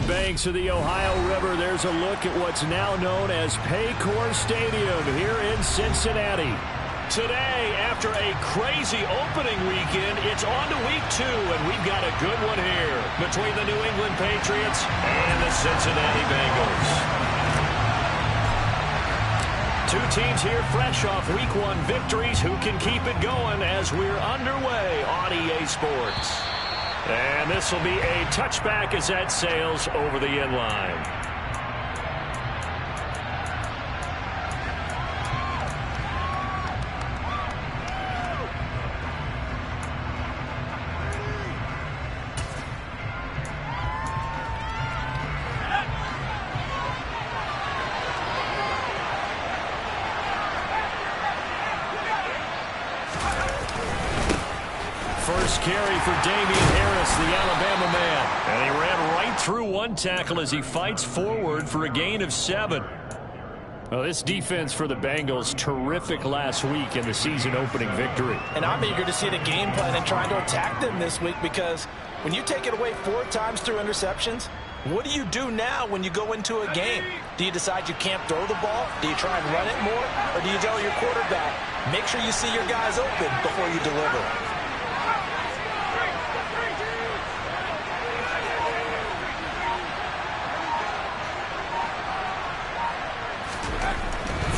banks of the Ohio River, there's a look at what's now known as Paycor Stadium here in Cincinnati. Today, after a crazy opening weekend, it's on to week 2, and we've got a good one here between the New England Patriots and the Cincinnati Bengals. Two teams here fresh off week 1 victories. Who can keep it going as we're underway on EA Sports? And this will be a touchback as that sails over the end line. First carry for Damian Harris, the Alabama man. And he ran right through one tackle as he fights forward for a gain of 7. Well, this defense for the Bengals, terrific last week in the season-opening victory. And I'm eager to see the game plan and trying to attack them this week, because when you take it away 4 times through interceptions, what do you do now when you go into a game? Do you decide you can't throw the ball? Do you try and run it more? Or do you tell your quarterback, make sure you see your guys open before you deliver?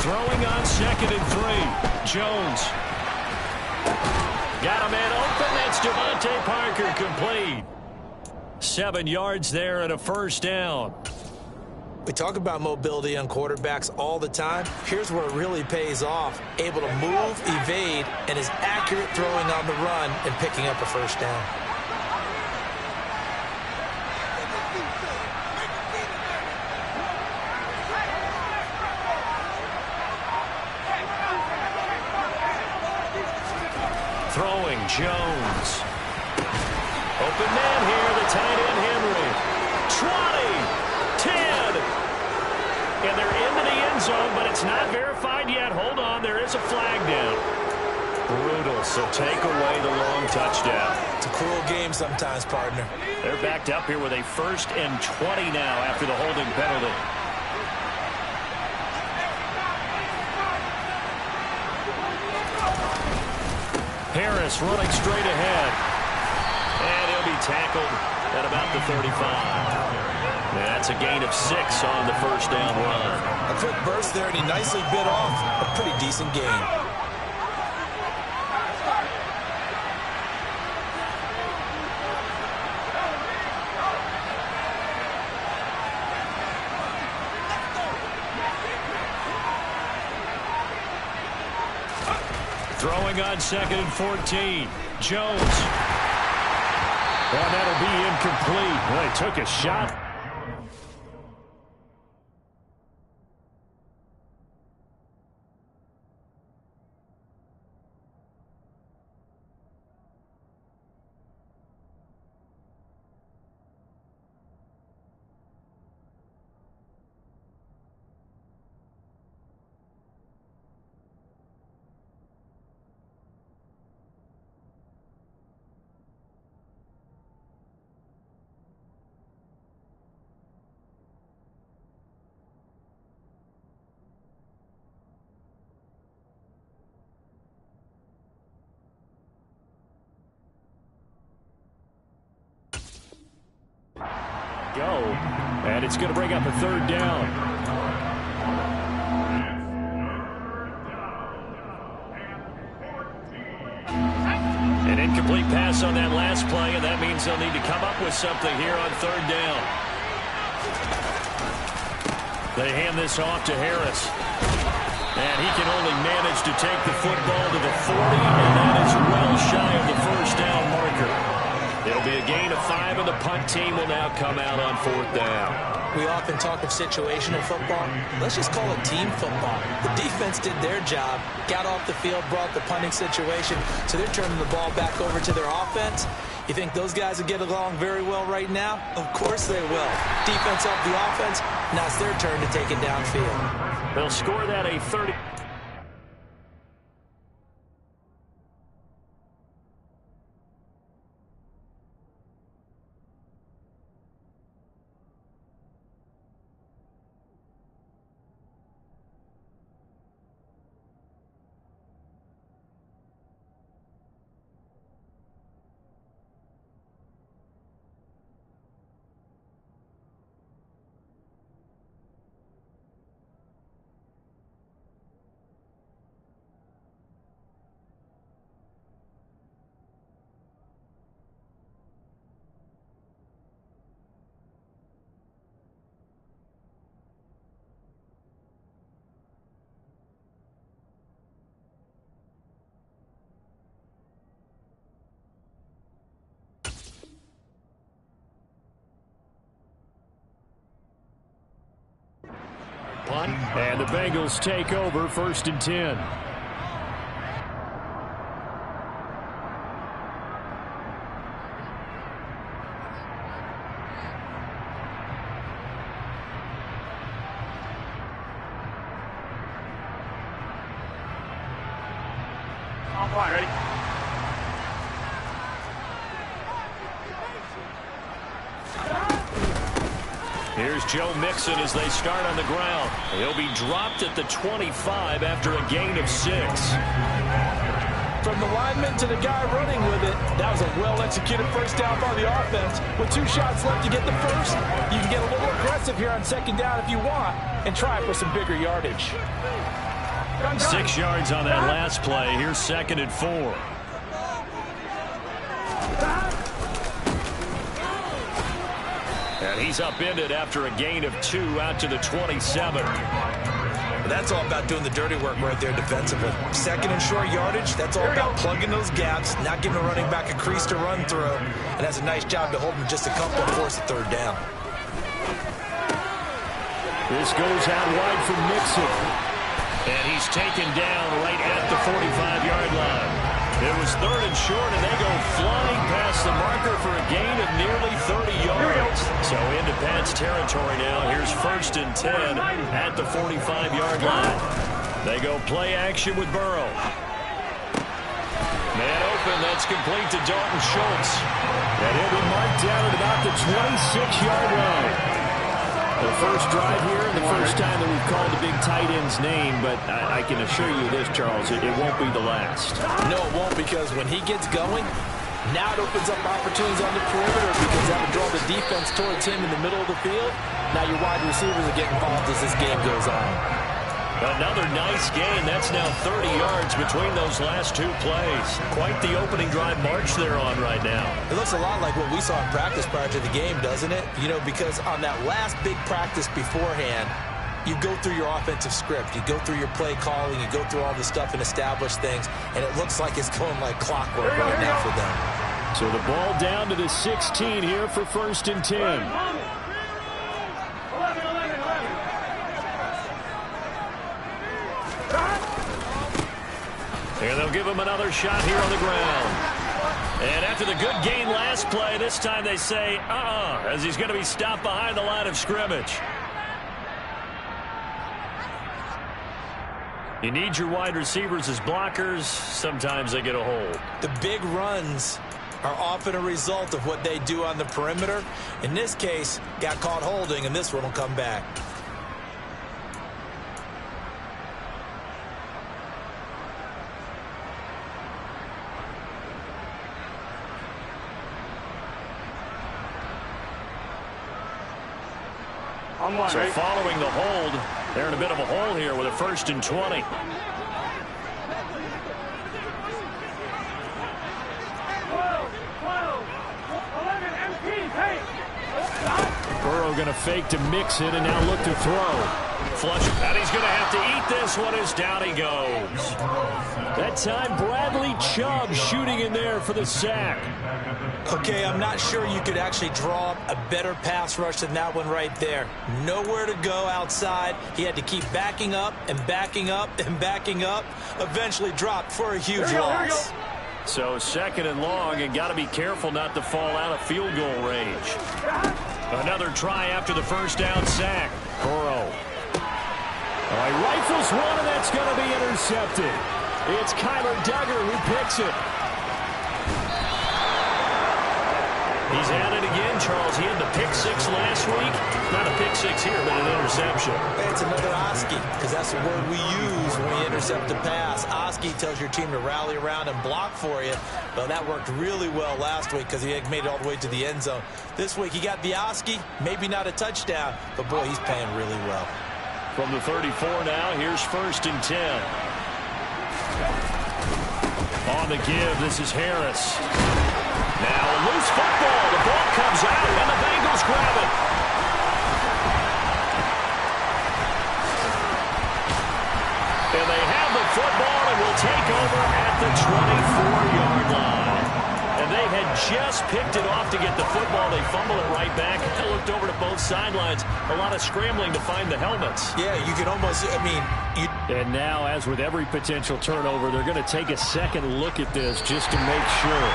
Throwing on 2nd and 3. Jones. Got a man open. That's Devontae Parker, complete. 7 yards there and a first down. We talk about mobility on quarterbacks all the time. Here's where it really pays off. Able to move, evade, and is accurate throwing on the run and picking up a first down. Throwing, Jones. Open man here, the tight end Henry. 20, 10. And they're into the end zone, but it's not verified yet. Hold on, there is a flag down. Brutal, so take away the long touchdown. It's a cruel game sometimes, partner. They're backed up here with a 1st and 20 now after the holding penalty. Harris running straight ahead. And he'll be tackled at about the 35. That's a gain of 6 on the first down run. A quick burst there, and he nicely bit off a pretty decent gain. Throwing on 2nd and 14. Jones. And that'll be incomplete. Well, he took a shot. Go. And it's going to bring up a 3rd down. An incomplete pass on that last play, and that means they'll need to come up with something here on 3rd down. They hand this off to Harris. And he can only manage to take the football to the 40, and that is well shy of the first down marker. It'll be a gain of 5, and the punt team will now come out on 4th down. We often talk of situational football. Let's just call it team football. The defense did their job, got off the field, brought the punting situation, so they're turning the ball back over to their offense. You think those guys will get along very well right now? Of course they will. Defense off the offense, now it's their turn to take it downfield. They'll score that a 30. on. And the Bengals take over 1st and 10. Ready? Here's Joe Mixon as they start on the ground. He'll be dropped at the 25 after a gain of 6. From the lineman to the guy running with it, that was a well-executed first down by the offense. With 2 shots left to get the first, you can get a little aggressive here on 2nd down if you want and try for some bigger yardage. 6 yards on that last play. Here's 2nd and 4. And he's upended after a gain of 2 out to the 27. That's all about doing the dirty work right there defensively. 2nd and short yardage, that's all about plugging those gaps, not giving a running back a crease to run through. And that's a nice job to hold him just a couple and force a 3rd down. This goes out wide for Mixon. And he's taken down right at the 45-yard line. It was 3rd and short, and they go flying past the marker for a gain of nearly 30 yards. So into Pats territory now. Here's 1st and 10 at the 45-yard line. They go play action with Burrow. Man open, that's complete to Dalton Schultz. And he'll be marked down at about the 26-yard line. The first drive here, and the first time that we've called the big tight end's name, but I can assure you this, Charles, it won't be the last. No, it won't, because when he gets going, now it opens up opportunities on the perimeter because that would draw the defense towards him in the middle of the field. Now your wide receivers are getting involved as this game goes on. Another nice gain. That's now 30 yards between those last 2 plays. Quite the opening drive march they're on right now. It looks a lot like what we saw in practice prior to the game, doesn't it? You know, because on that last big practice beforehand, you go through your offensive script. You go through your play calling. You go through all the stuff and establish things. And it looks like it's going like clockwork right now for them. So the ball down to the 16 here for 1st and 10. And they'll give him another shot here on the ground. And after the good gain last play, this time they say, as he's going to be stopped behind the line of scrimmage. You need your wide receivers as blockers. Sometimes they get a hold. The big runs are often a result of what they do on the perimeter. In this case, got caught holding, and this one will come back. So following the hold, they're in a bit of a hole here with a 1st and 20. Burrow going to fake to Mixon and now look to throw. Flush, and he's going to have to eat this one as down he goes. That time Bradley Chubb shooting in there for the sack. Okay, I'm not sure you could actually draw up a better pass rush than that one right there. Nowhere to go outside. He had to keep backing up and backing up and backing up. Eventually dropped for a huge loss. So 2nd and long, and got to be careful not to fall out of field goal range. Another try after the 1st down sack. Burrow. He rifles one, and that's going to be intercepted. It's Kyler Duggar who picks it. He's at it again, Charles. He had the pick 6 last week. Not a pick 6 here, but an interception. It's another Oski, because that's the word we use when we intercept a pass. Oski tells your team to rally around and block for you. Well, that worked really well last week because he made it all the way to the end zone. This week he got the Oski, maybe not a touchdown, but boy, he's paying really well. From the 34 now, here's 1st and 10. On the give, this is Harris. Now a loose football. The ball comes out, and the Bengals grab it. And they have the football and will take over at the 24-yard line. And they had just picked it off to get the football. They fumble it right back. I looked over to both sidelines. A lot of scrambling to find the helmets. Yeah, you can almost, And now, as with every potential turnover, they're going to take a second look at this just to make sure.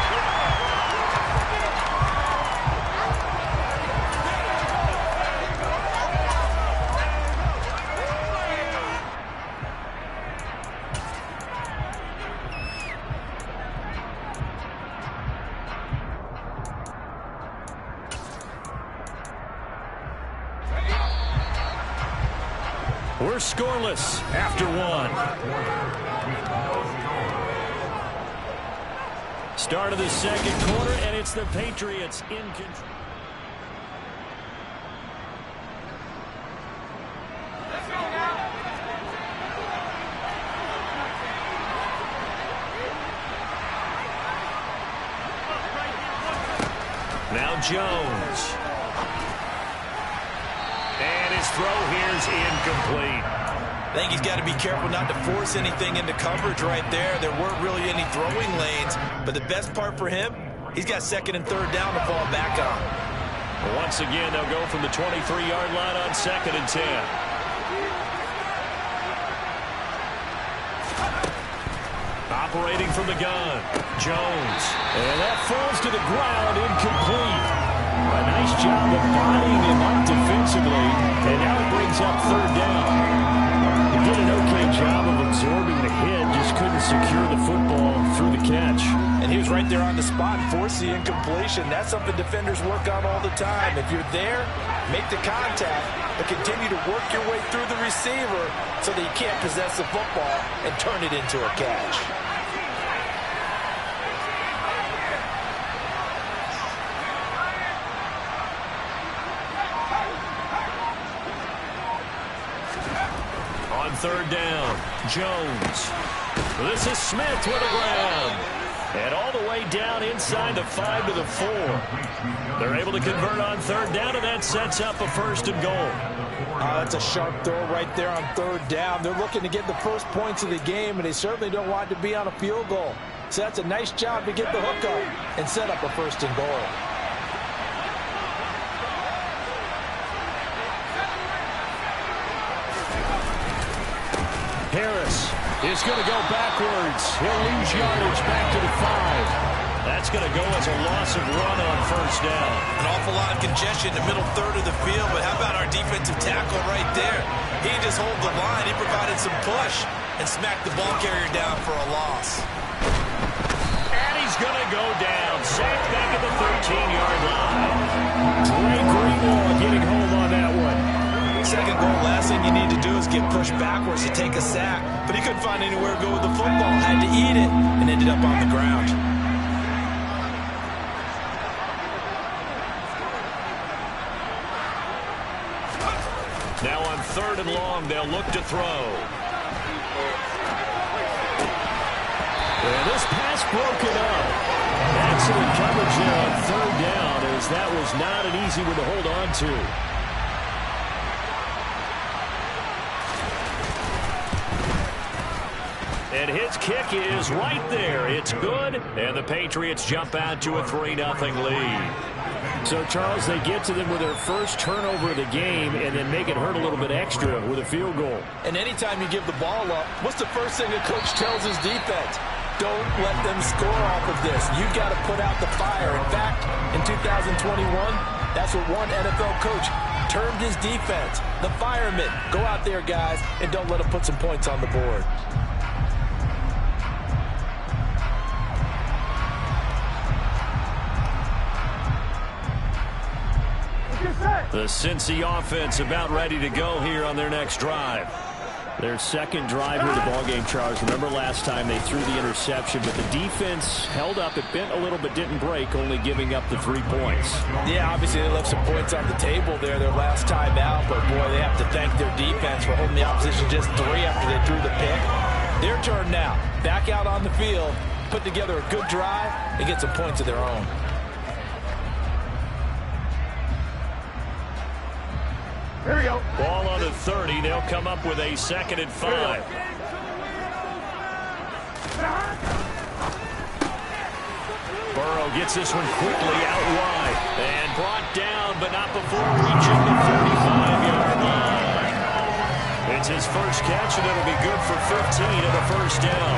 We're scoreless after one. Start of the second quarter, and it's the Patriots in control. Now Jones. And his throw here is incomplete. I think he's got to be careful not to force anything into coverage right there. There weren't really any throwing lanes, but the best part for him, he's got second and third down to fall back on. Once again, they'll go from the 23-yard line on 2nd and 10. Operating from the gun, Jones. And that falls to the ground, incomplete. A nice job of bodying him up defensively, and now it brings up third down. He did an okay job of absorbing the hit, just couldn't secure the football through the catch. And he was right there on the spot and forced the incompletion. That's something defenders work on all the time. If you're there, make the contact, but continue to work your way through the receiver so that you can't possess the football and turn it into a catch. On third down, Jones. This is Smith with the ground. And all the way down inside the 5 to the 4. They're able to convert on third down, and that sets up a 1st and goal. That's a sharp throw right there on third down. They're looking to get the first points of the game, and they certainly don't want to be on a field goal. So that's a nice job to get the hook up and set up a 1st and goal. Harris is going to go backwards. He'll lose yardage back to the 5. That's going to go as a loss of 1 on 1st down. An awful lot of congestion in the middle third of the field, but how about our defensive tackle right there? He just hold the line. He provided some push and smacked the ball carrier down for a loss. And he's going to go down. Sacked back at the 13-yard line. Dre Greenlaw getting home on that one. Second goal, last thing you need to do is get pushed backwards to take a sack, but he couldn't find anywhere to go with the football, had to eat it, and ended up on the ground. Now on 3rd and long, they'll look to throw. And this pass broken up. Excellent coverage there on 3rd down, as that was not an easy one to hold on to. And his kick is right there. It's good, and the Patriots jump out to a 3-0 lead. So, Charles, they get to them with their first turnover of the game and then make it hurt a little bit extra with a field goal. And anytime you give the ball up, what's the first thing a coach tells his defense? Don't let them score off of this. You've got to put out the fire. In fact, in 2021, that's what one NFL coach termed his defense. The firemen. Go out there, guys, and don't let them put some points on the board. The Cincy offense about ready to go here on their next drive. Their second drive here of the ballgame, Charles. Remember last time they threw the interception, but the defense held up. It bent a little but didn't break, only giving up the 3 points. Yeah, obviously they left some points on the table there their last time out, but boy, they have to thank their defense for holding the opposition just 3 after they threw the pick. Their turn now. Back out on the field, put together a good drive, and get some points of their own. Here we go. Ball on the 30. They'll come up with a 2nd and 5. Burrow gets this one quickly out wide. And brought down, but not before reaching the 35-yard line. It's his first catch, and it'll be good for 15 and a first down.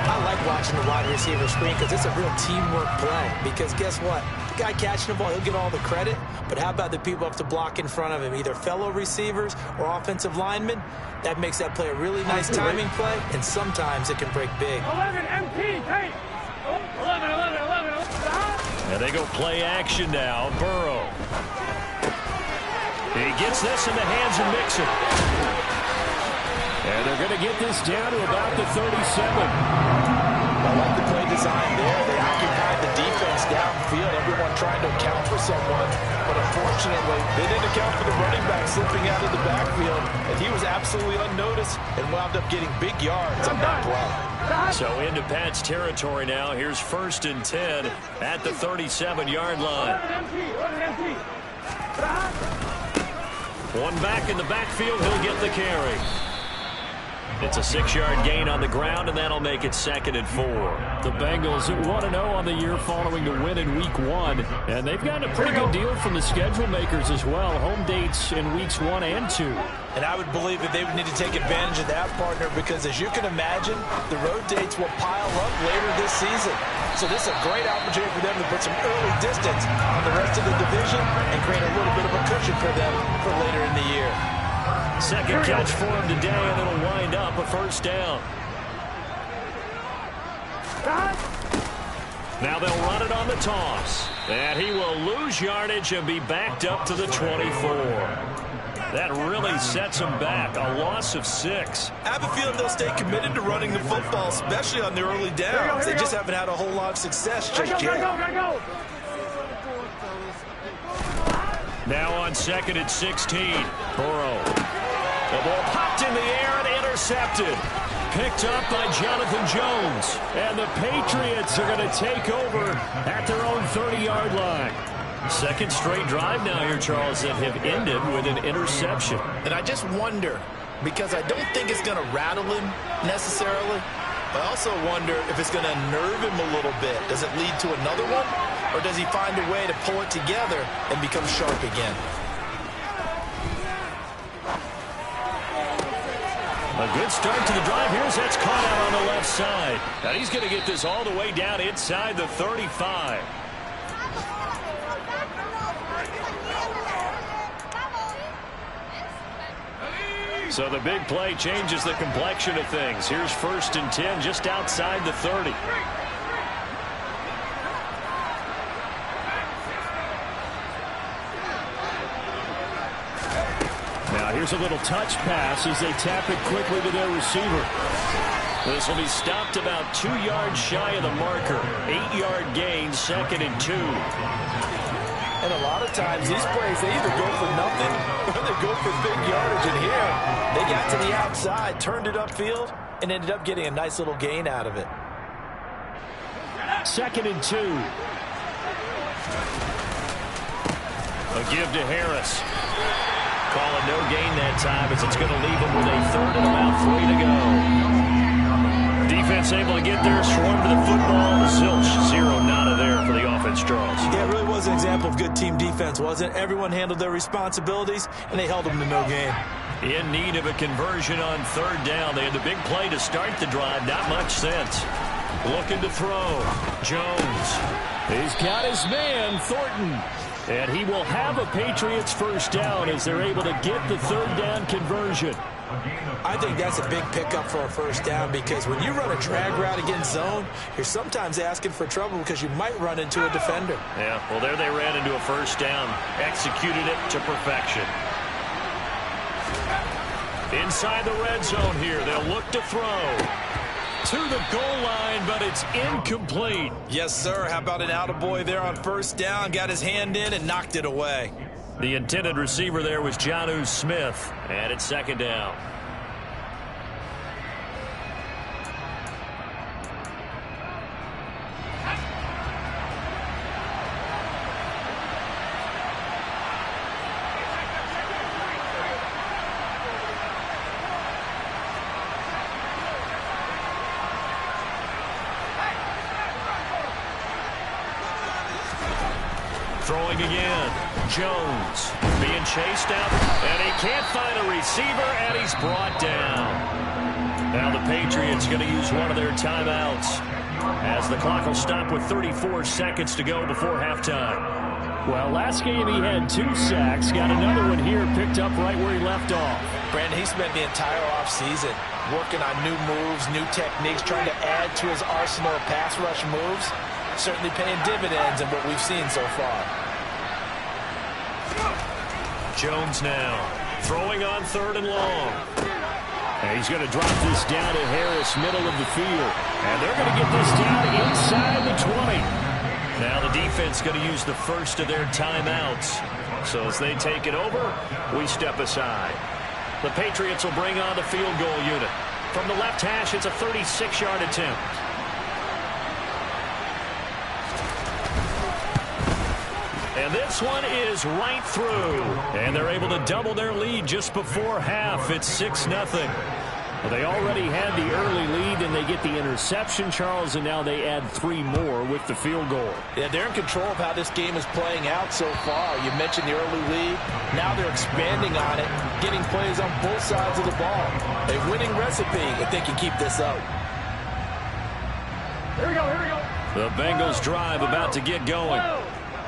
I like watching the wide receiver screen because it's a real teamwork play. Because guess what? The guy catching the ball, he'll get all the credit. But how about the people up to block in front of him, either fellow receivers or offensive linemen? That makes that play a really nice timing play, and sometimes it can break big. 11 MT, hey! 11. And they go play action now. Burrow. He gets this in the hands of Mixon. And they're going to get this down to about the 37. I like the play design there. They occupied the defense downfield, everyone trying to account for someone. But unfortunately, they didn't account for the running back slipping out of the backfield. And he was absolutely unnoticed and wound up getting big yards on that play. So into Pat's territory now. Here's 1st and 10 at the 37-yard line. 11 MT. One back in the backfield. He'll get the carry. It's a 6-yard gain on the ground, and that'll make it 2nd and 4. The Bengals 1-0 on the year following the win in Week 1. And they've gotten a pretty good deal from the schedule makers as well. Home dates in Weeks 1 and 2. And I would believe that they would need to take advantage of that, partner, because as you can imagine, the road dates will pile up later this season. So this is a great opportunity for them to put some early distance on the rest of the division and create a little bit of a cushion for them for later in the year. Second catch for him today, and it'll wind up a first down. Now they'll run it on the toss. And he will lose yardage and be backed up to the 24. That really sets him back. A loss of 6. I have a feeling they'll stay committed to running the football, especially on the early downs. They just haven't had a whole lot of success just yet. Gotta go. Now on 2nd and 16. Burrow. The ball popped in the air and intercepted. Picked up by Jonathan Jones. And the Patriots are going to take over at their own 30-yard line. Second straight drive now here, Charles, that have ended with an interception. And I just wonder, because I don't think it's going to rattle him necessarily. I also wonder if it's going to nerve him a little bit. Does it lead to another one? Or does he find a way to pull it together and become sharp again? A good start to the drive. Here's that's caught out on the left side. Now he's going to get this all the way down inside the 35. So the big play changes the complexion of things. Here's 1st and 10 just outside the 30. Now here's a little touch pass as they tap it quickly to their receiver. This will be stopped about 2 yards shy of the marker. 8-yard gain, 2nd and 2. And a lot of times these plays, they either go for nothing or they go for big yardage. And here, they got to the outside, turned it upfield, and ended up getting a nice little gain out of it. 2nd and 2. A give to Harris. Call it no gain that time as it's going to leave him with a 3rd and about 3 to go. Defense able to get there, swarm to the football. Zilch, 0 nada there for the offense, Charles. Yeah, it really was an example of good team defense, wasn't it? Everyone handled their responsibilities, and they held them to no gain. In need of a conversion on 3rd down. They had the big play to start the drive. Not much sense. Looking to throw. Jones. He's got his man, Thornton. And he will have a Patriots first down as they're able to get the 3rd down conversion. I think that's a big pickup for a first down because when you run a drag route against zone, you're sometimes asking for trouble because you might run into a defender. Yeah, well, there they ran into a first down. Executed it to perfection. Inside the red zone here, they'll look to throw. To the goal line, but it's incomplete. Yes, sir. How about an attaboy there on first down? Got his hand in and knocked it away. The intended receiver there was Jonnu Smith, and it's 2nd down. Throwing again. Jones being chased out, and he can't find a receiver, and he's brought down. Now the Patriots going to use one of their timeouts as the clock will stop with 34 seconds to go before halftime. Well, last game he had 2 sacks. Got another one here, picked up right where he left off. Brandon, he spent the entire offseason working on new moves, new techniques, trying to add to his arsenal of pass rush moves. Certainly paying dividends in what we've seen so far. Jones now throwing on 3rd and long. And he's going to drop this down to Harris, middle of the field. And they're going to get this down inside the 20. Now the defense going to use the first of their timeouts. So as they take it over, we step aside. The Patriots will bring on the field goal unit. From the left hash, it's a 36-yard attempt. And this one is right through. And they're able to double their lead just before half. It's 6-0. Well, they already had the early lead, and they get the interception, Charles, and now they add 3 more with the field goal. Yeah, they're in control of how this game is playing out so far. You mentioned the early lead. Now they're expanding on it, getting plays on both sides of the ball. A winning recipe if they can keep this up. Here we go, here we go. The Bengals drive about to get going.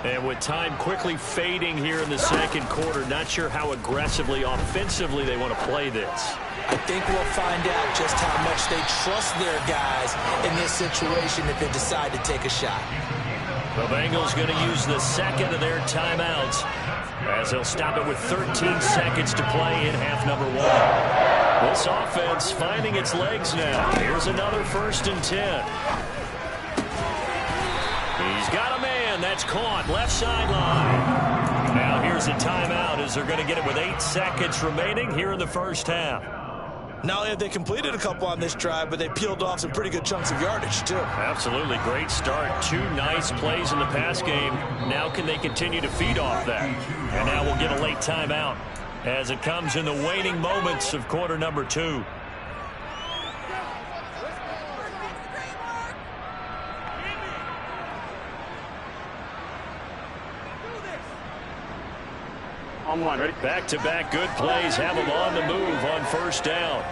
And with time quickly fading here in the second quarter, not sure how aggressively, offensively they want to play this. I think we'll find out just how much they trust their guys in this situation if they decide to take a shot. The Bengals going to use the second of their timeouts as they'll stop it with 13 seconds to play in half number 1. This offense finding its legs now. Here's another 1st and 10. He's got a man that's caught left sideline. Now here's a timeout as they're going to get it with 8 seconds remaining here in the first half. Not only have they completed a couple on this drive, but they peeled off some pretty good chunks of yardage, too. Absolutely. Great start. 2 nice plays in the pass game. Now can they continue to feed off that? And now we'll get a late timeout as it comes in the waning moments of quarter number 2. On one, ready? Back-to-back good plays have them on the move on 1st down.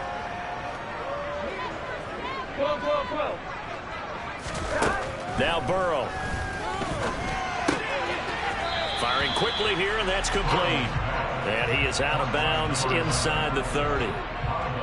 12, 12, 12. Now Burrow. Firing quickly here, and that's complete. And he is out of bounds inside the 30.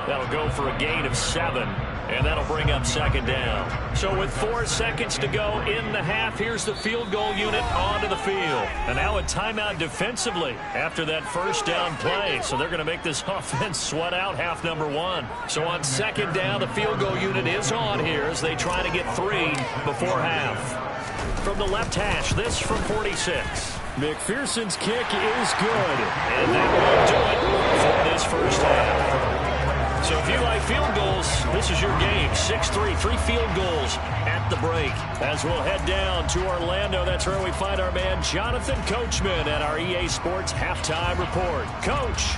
That'll go for a gain of 7. And that'll bring up 2nd down. So with 4 seconds to go in the half, here's the field goal unit onto the field. And now a timeout defensively after that 1st down play. So they're going to make this offense sweat out half number 1. So on 2nd down, the field goal unit is on here as they try to get 3 before half. From the left hash, this from 46. McPherson's kick is good. And they will do it for this first half. So if you like field goals, this is your game. 6-3, 3 field goals at the break. As we'll head down to Orlando, that's where we find our man Jonathan Coachman at our EA Sports Halftime Report. Coach.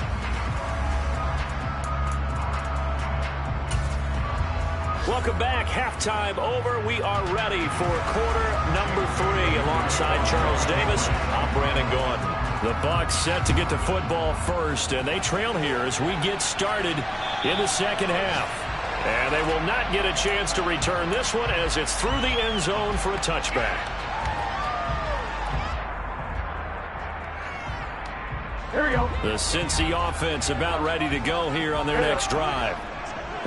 Welcome back. Halftime over. We are ready for quarter number 3. Alongside Charles Davis, I'm Brandon Gaudin. The Bucs set to get to football first, and they trail here as we get started in the second half. And they will not get a chance to return this one as it's through the end zone for a touchback. Here we go. The Cincy offense about ready to go here on their next drive.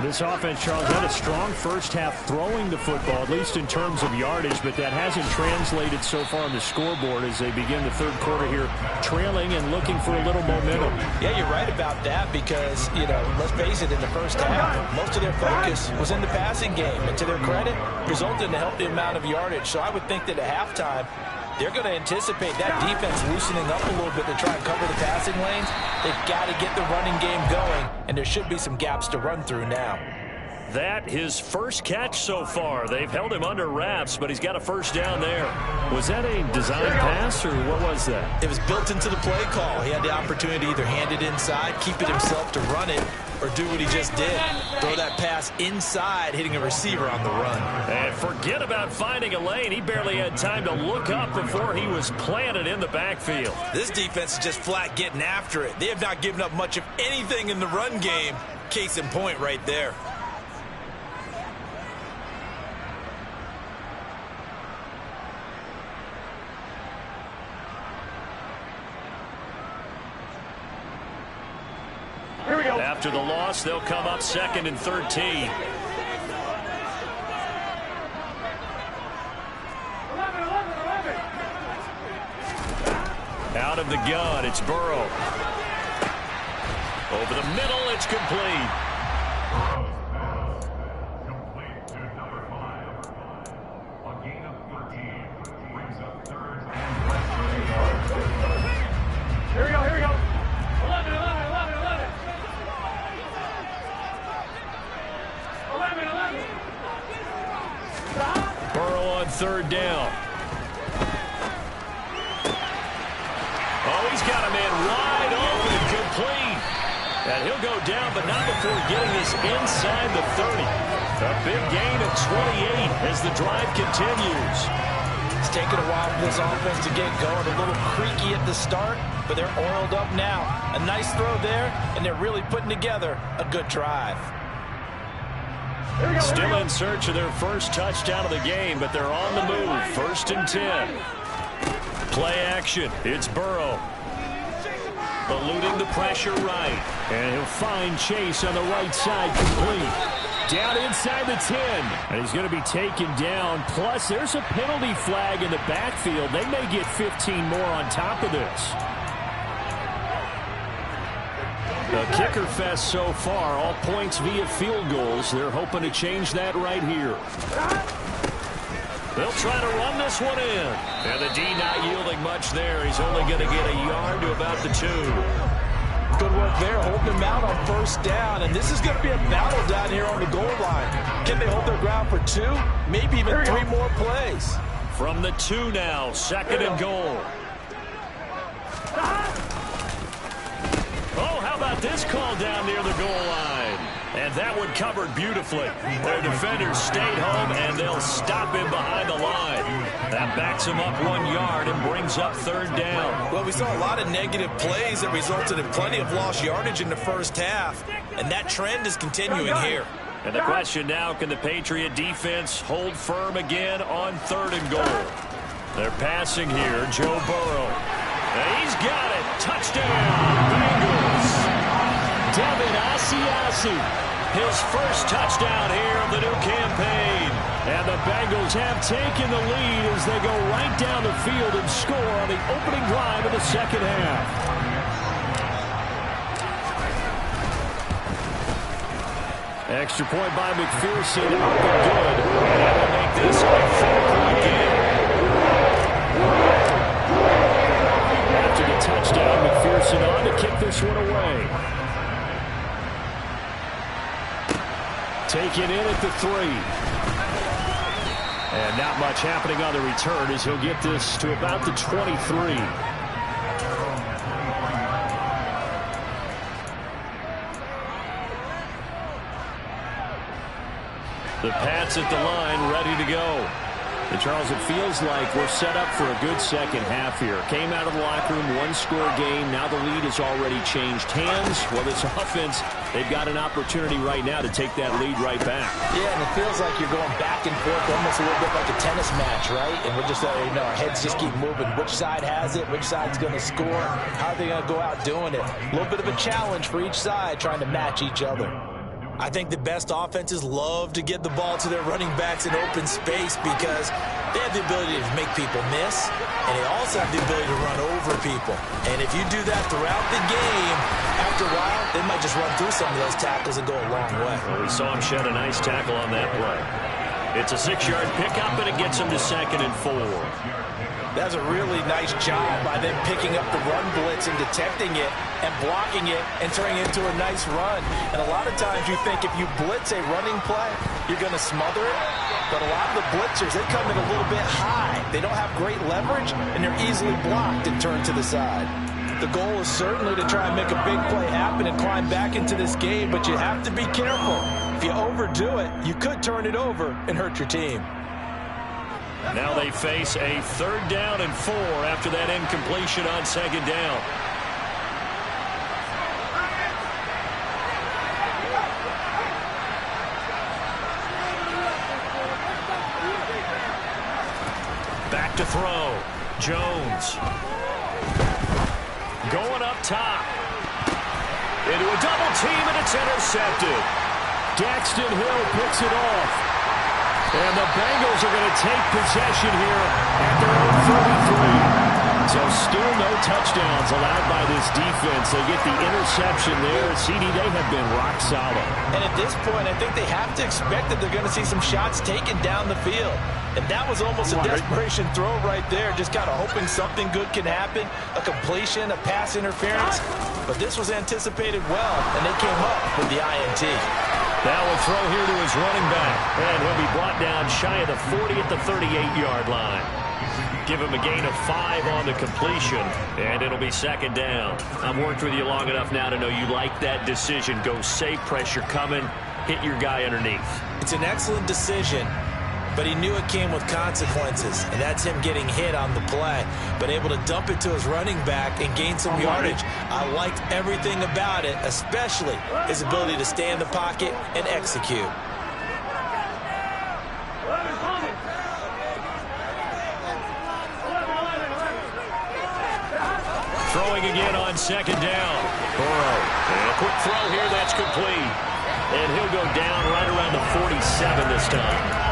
This offense, Charles, had a strong first half throwing the football, at least in terms of yardage, but that hasn't translated so far on the scoreboard as they begin the third quarter here, trailing and looking for a little momentum. Yeah, you're right about that because, let's face it, in the first half, most of their focus was in the passing game. And to their credit, resulted in a healthy amount of yardage. So I would think that at halftime, they're going to anticipate that defense loosening up a little bit to try and cover the passing lanes. They've got to get the running game going, and there should be some gaps to run through now. That his first catch so far. They've held him under wraps, but he's got a first down there. Was that a design pass, or what was that? It was built into the play call. He had the opportunity to either hand it inside, keep it himself to run it, or do what he just did. Throw that pass inside, hitting a receiver on the run. And forget about finding a lane. He barely had time to look up before he was planted in the backfield. This defense is just flat getting after it. They have not given up much of anything in the run game. Case in point right there. Here we go. After the loss, they'll come up 2nd and 13. 11, 11. Out of the gun, it's Burrow. Over the middle, it's complete. Complete to number 5. A gain of 13 brings up 3rd and less than 8 yards. Here we go. 11. 11. Burrow on 3rd down. Oh, he's got a man wide open and complete. And he'll go down, but not before getting this inside the 30. A big gain of 28 as the drive continues. It's taken a while for this offense to get going. A little creaky at the start, but they're oiled up now. A nice throw there, and they're really putting together a good drive. Still in search of their first touchdown of the game, but they're on the move. 1st and 10. Play action. It's Burrow. Eluding the pressure right. And he'll find Chase on the right side complete. Down inside the 10. And he's going to be taken down. Plus, there's a penalty flag in the backfield. They may get 15 more on top of this. The kicker fest so far, all points via field goals. They're hoping to change that right here. They'll try to run this one in. And the D not yielding much there. He's only going to get a yard to about the 2. Good work there, holding him out on 1st down. And this is going to be a battle down here on the goal line. Can they hold their ground for 2? Maybe even 3 more plays. From the 2 now, 2nd and goal. Oh, how about this call down near the goal line? And that one covered beautifully. Their defenders stayed home, and they'll stop him behind the line. That backs him up 1 yard and brings up 3rd down. Well, we saw a lot of negative plays that resulted in plenty of lost yardage in the first half, and that trend is continuing here. And the question now, can the Patriot defense hold firm again on 3rd and goal? They're passing here, Joe Burrow. And he's got it. Touchdown, Bengals. Devin Asiasi, his first touchdown here of the new campaign. And the Bengals have taken the lead as they go right down the field and score on the opening drive of the 2nd half. Extra point by McPherson, up and good. And that will make this a 4-point game. After the touchdown, McPherson on to kick this one away. Taken in at the 3. And not much happening on the return as he'll get this to about the 23. The Pats at the line, ready to go. And Charles, it feels like we're set up for a good 2nd half here. Came out of the locker room, 1-score game. Now the lead has already changed hands. Well, this offense, they've got an opportunity right now to take that lead right back. Yeah, and it feels like you're going back and forth, almost a little bit like a tennis match, right? And we're just, our heads just keep moving. Which side has it? Which side's going to score? How are they going to go out doing it? A little bit of a challenge for each side, trying to match each other. I think the best offenses love to get the ball to their running backs in open space because they have the ability to make people miss, and they also have the ability to run over people. And if you do that throughout the game, after a while, they might just run through some of those tackles and go a long way. Well, we saw him shed a nice tackle on that play. It's a 6-yard pickup, and it gets him to 2nd and 4. That's a really nice job by them picking up the run blitz and detecting it and blocking it and turning it into a nice run. And a lot of times you think if you blitz a running play, you're going to smother it. But a lot of the blitzers, they come in a little bit high. They don't have great leverage, and they're easily blocked and turned to the side. The goal is certainly to try and make a big play happen and climb back into this game, but you have to be careful. If you overdo it, you could turn it over and hurt your team. Now they face a 3rd down and 4 after that incompletion on 2nd down. Back to throw. Jones. Going up top. Into a double team, and it's intercepted. Daxton Hill picks it off. And the Bengals are going to take possession here at their own 33. So still no touchdowns allowed by this defense. They get the interception there. CD, they have been rock solid. And at this point, I think they have to expect that they're going to see some shots taken down the field. And that was almost a desperation throw right there, just kind of hoping something good can happen, a completion, a pass interference. But this was anticipated well, and they came up with the INT. Now a throw here to his running back, and he'll be brought down shy of the 40 at the 38-yard line. Give him a gain of 5 on the completion, and it'll be 2nd down. I've worked with you long enough now to know you like that decision. Go safe, pressure coming, hit your guy underneath. It's an excellent decision, but he knew it came with consequences, and that's him getting hit on the play, but able to dump it to his running back and gain some yardage. I liked everything about it, especially his ability to stay in the pocket and execute. Throwing again on 2nd down. Burrow. And a quick throw here, that's complete. And he'll go down right around the 47 this time.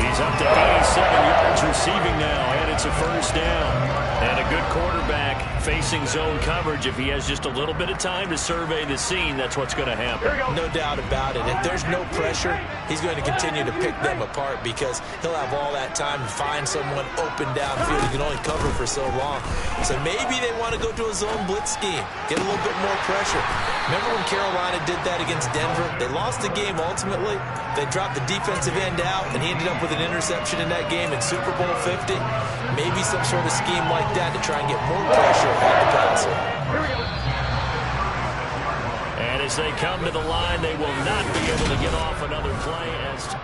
He's up to 87 yards receiving now, and it's a 1st down. And a good quarterback facing zone coverage. If he has just a little bit of time to survey the scene, that's what's going to happen. No doubt about it. If there's no pressure, he's going to continue to pick them apart because he'll have all that time to find someone open downfield. He can only cover for so long. So maybe they want to go to a zone blitz scheme, get a little bit more pressure. Remember when Carolina did that against Denver? They lost the game ultimately. They dropped the defensive end out, and he ended up with an interception in that game in Super Bowl 50. Maybe some sort of scheme like that to try and get more pressure on the passer. And as they come to the line, they will not be able to get off another play as...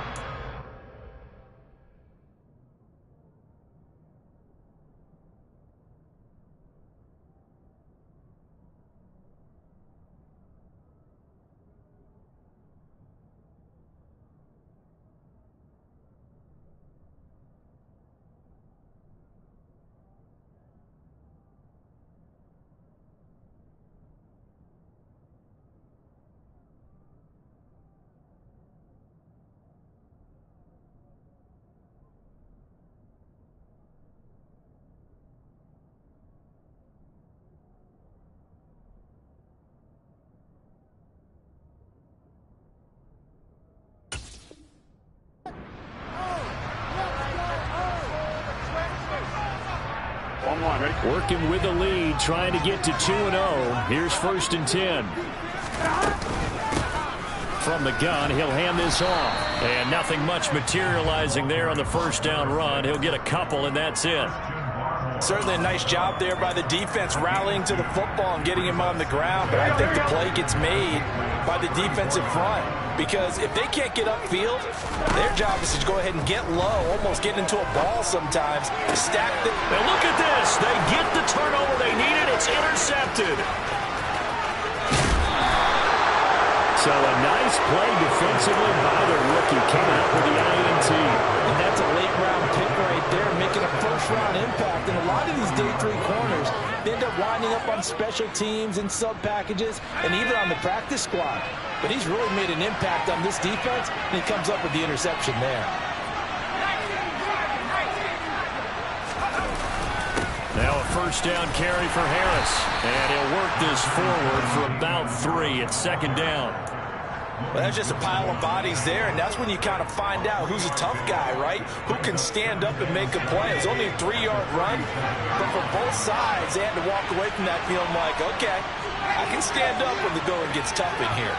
Working with the lead, trying to get to 2-0. Here's 1st and 10. From the gun, he'll hand this off. And nothing much materializing there on the 1st down run. He'll get a couple, and that's it. Certainly a nice job there by the defense rallying to the football and getting him on the ground. But I think the play gets made by the defensive front. Because if they can't get upfield, their job is to go ahead and get low, almost get into a ball sometimes, stack them. Now look at this. They get the turnover they needed. It's intercepted. So a nice play defensively by the rookie. Came out with the INT. And that's a late-round pick right there, making a first-round impact. And a lot of these day 3 corners, they end up winding up on special teams and sub-packages and even on the practice squad. But he's really made an impact on this defense, and he comes up with the interception there. Now a 1st down carry for Harris. And he'll work this forward for about 3 at 2nd down. Well, that's just a pile of bodies there, and that's when you kind of find out who's a tough guy, right? Who can stand up and make a play. It's only a 3-yard run, but for both sides, they had to walk away from that feeling like, okay, I can stand up when the going gets tough in here.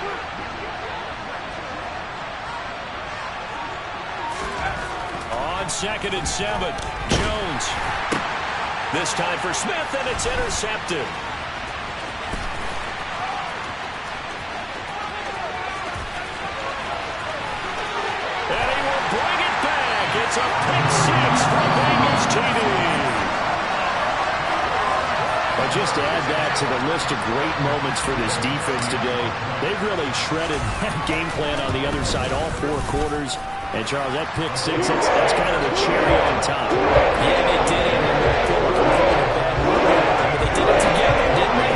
On 2nd and 7, Jones. This time for Smith, and it's intercepted. It's a pick six for Bengals TD. But just to add that to the list of great moments for this defense today, they've really shredded that game plan on the other side all 4 quarters. And, Charles, that pick six, that's kind of the cherry on top. Yeah, they did it. But they did it together, didn't they?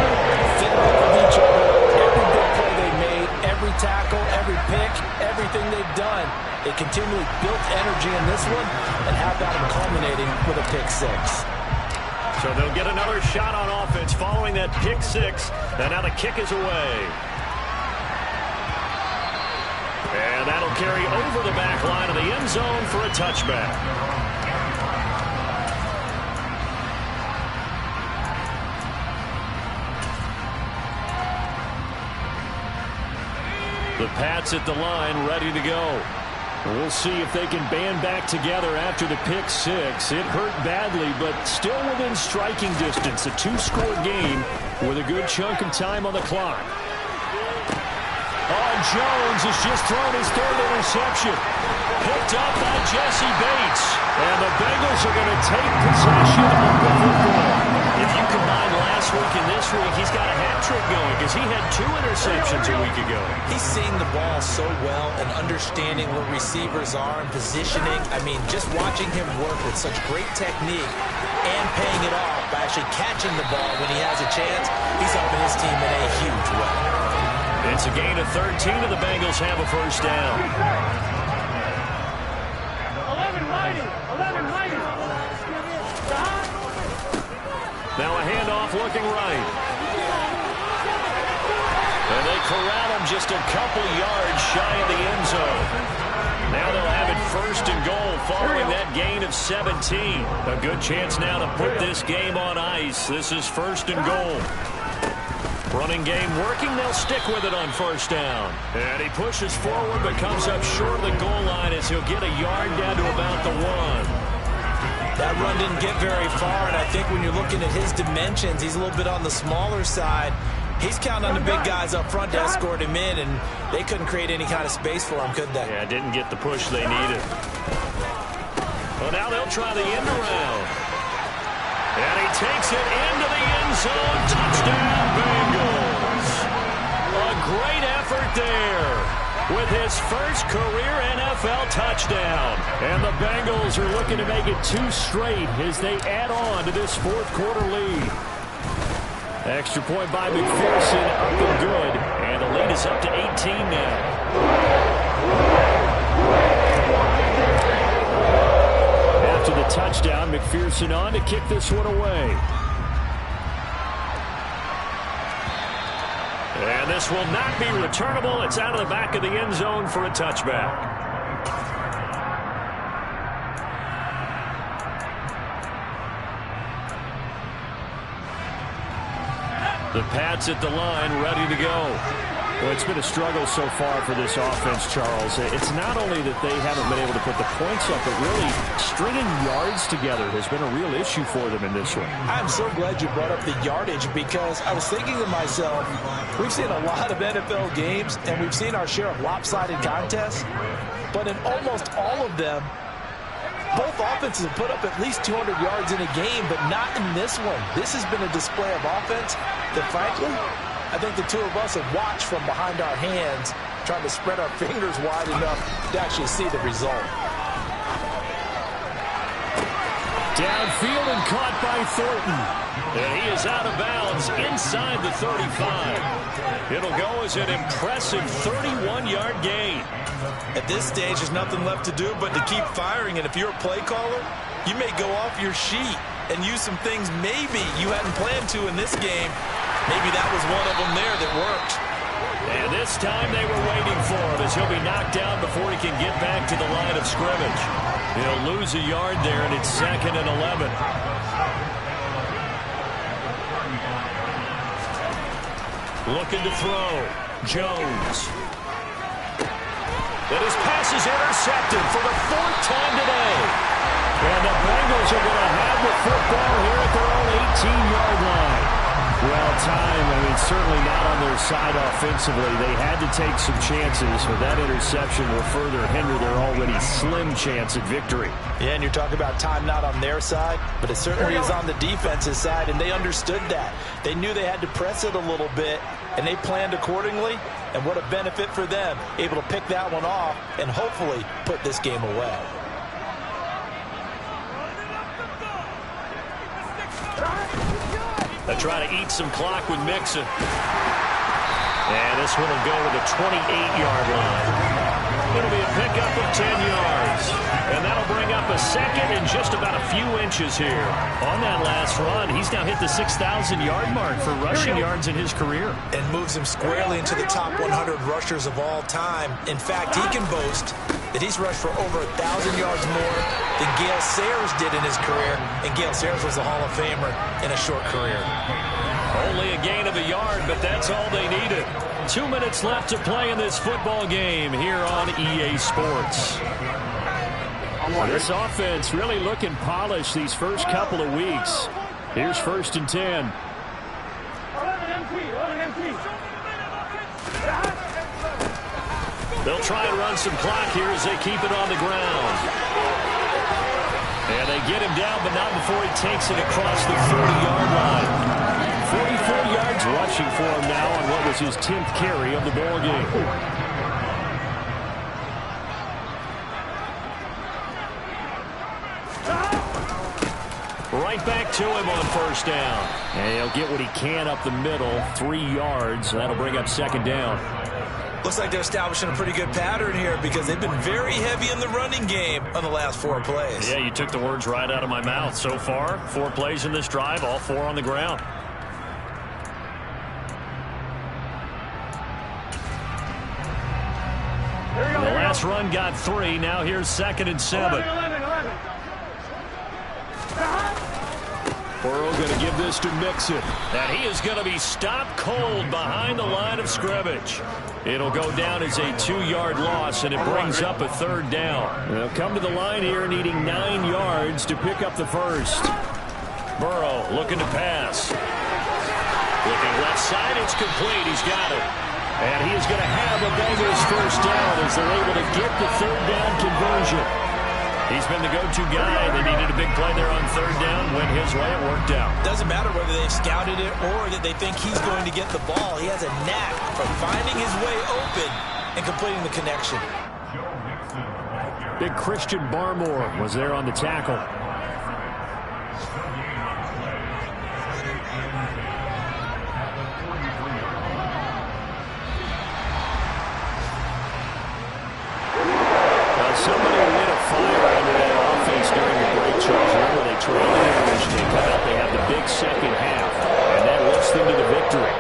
Fit up with each other. Every big play they made, every tackle, every pick, everything they've done. They continually built energy in this one, and how about them culminating with a pick six? So they'll get another shot on offense following that pick six. And now the kick is away. And that'll carry over the back line of the end zone for a touchback. The Pats at the line, ready to go. We'll see if they can band back together after the pick six. It hurt badly, but still within striking distance. A 2-score game with a good chunk of time on the clock. Oh, Jones has just thrown his 3rd interception. Picked up by Jesse Bates. And the Bengals are going to take possession of the football. If you combine last week and this week, he's got a hat trick going because he had 2 interceptions a week ago. He's seeing the ball so well and understanding where receivers are and positioning. I mean, just watching him work with such great technique and paying it off by actually catching the ball when he has a chance, he's helping his team in a huge way. It's a gain of 13, and the Bengals have a first down. 11 mighty. 11 mighty. Now a handoff looking right. And they corral him just a couple yards shy of the end zone. Now they'll have it 1st and goal following that gain of 17. A good chance now to put this game on ice. This is 1st and goal. Running game working. They'll stick with it on 1st down. And he pushes forward but comes up short of the goal line as he'll get a yard down to about the 1. That run didn't get very far, and I think when you're looking at his dimensions, he's a little bit on the smaller side. He's counting on the big guys up front to escort him in, and they couldn't create any kind of space for him, could they? Yeah, didn't get the push they needed. Well, now they'll try the end around. And he takes it into the end zone. Touchdown, Bengals. A great effort there with his first career NFL touchdown. And the Bengals are looking to make it 2 straight as they add on to this 4th quarter lead. Extra point by McPherson, up and good. And the lead is up to 18 now. After the touchdown, McPherson on to kick this one away. And this will not be returnable. It's out of the back of the end zone for a touchback. The Pats at the line, ready to go. Well, it's been a struggle so far for this offense, Charles. It's not only that they haven't been able to put the points up, but really stringing yards together has been a real issue for them in this one. I'm so glad you brought up the yardage because I was thinking to myself, we've seen a lot of NFL games and we've seen our share of lopsided contests, but in almost all of them, both offenses have put up at least 200 yards in a game, but not in this one. This has been a display of offense that, frankly, I think the 2 of us have watched from behind our hands, trying to spread our fingers wide enough to actually see the result. Downfield and caught by Thornton. And he is out of bounds inside the 35. It'll go as an impressive 31-yard gain. At this stage, there's nothing left to do but to keep firing. And if you're a play caller, you may go off your sheet and use some things maybe you hadn't planned to in this game. Maybe that was one of them there that worked. And this time they were waiting for him as he'll be knocked down before he can get back to the line of scrimmage. He'll lose a yard there, and it's 2nd and 11. Looking to throw. Jones. And his pass is intercepted for the 4th time today. And the Bengals are going to have the football here at their own 18-yard line. Well, time, certainly not on their side offensively. They had to take some chances, but that interception will further hinder their already slim chance at victory. Yeah, and you're talking about time not on their side, but it certainly is on the defense's side, and they understood that. They knew they had to press it a little bit, and they planned accordingly, and what a benefit for them, able to pick that one off and hopefully put this game away. They try to eat some clock with Mixon. And this one will go to the 28-yard line. It'll be a pickup of 10 yards. And that'll bring up a second and just about a few inches here. On that last run, he's now hit the 6,000-yard mark for rushing yards in his career. And moves him squarely into the top 100 rushers of all time. In fact, he can boast that he's rushed for over 1,000 yards more than Gale Sayers did in his career. And Gale Sayers was a Hall of Famer in a short career. Only a gain of a yard, but that's all they needed. 2 minutes left to play in this football game here on EA Sports. This offense really looking polished these first couple of weeks. Here's 1st and 10. They'll try and run some clock here as they keep it on the ground. And they get him down, but not before he takes it across the 40-yard line. 44 yards rushing for him now on what was his 10th carry of the ball game. Right back to him on 1st down. And he'll get what he can up the middle, 3 yards. That'll bring up 2nd down. Looks like they're establishing a pretty good pattern here because they've been very heavy in the running game on the last 4 plays. Yeah, you took the words right out of my mouth. So far, 4 plays in this drive, all 4 on the ground. The last run got 3. Now here's 2nd and 7. 11. Burrow going to give this to Mixon. And he is going to be stopped cold behind the line of scrimmage. It'll go down as a 2-yard loss, and it brings up a 3rd down. They'll come to the line here needing 9 yards to pick up the first. Burrow looking to pass. Looking left side, it's complete. He's got it. And he is going to have a Bengals 1st down as they're able to get the 3rd down conversion. He's been the go-to guy. They needed a big play there on 3rd down. Went his way. It worked out. Doesn't matter whether they've scouted it or that they think he's going to get the ball. He has a knack for finding his way open and completing the connection. Big Christian Barmore was there on the tackle. Somebody lit a fire under that offense during the break, Charles. Remember, they trailed the Irish. They come out, they have the big second half, and that lifts them to the victory.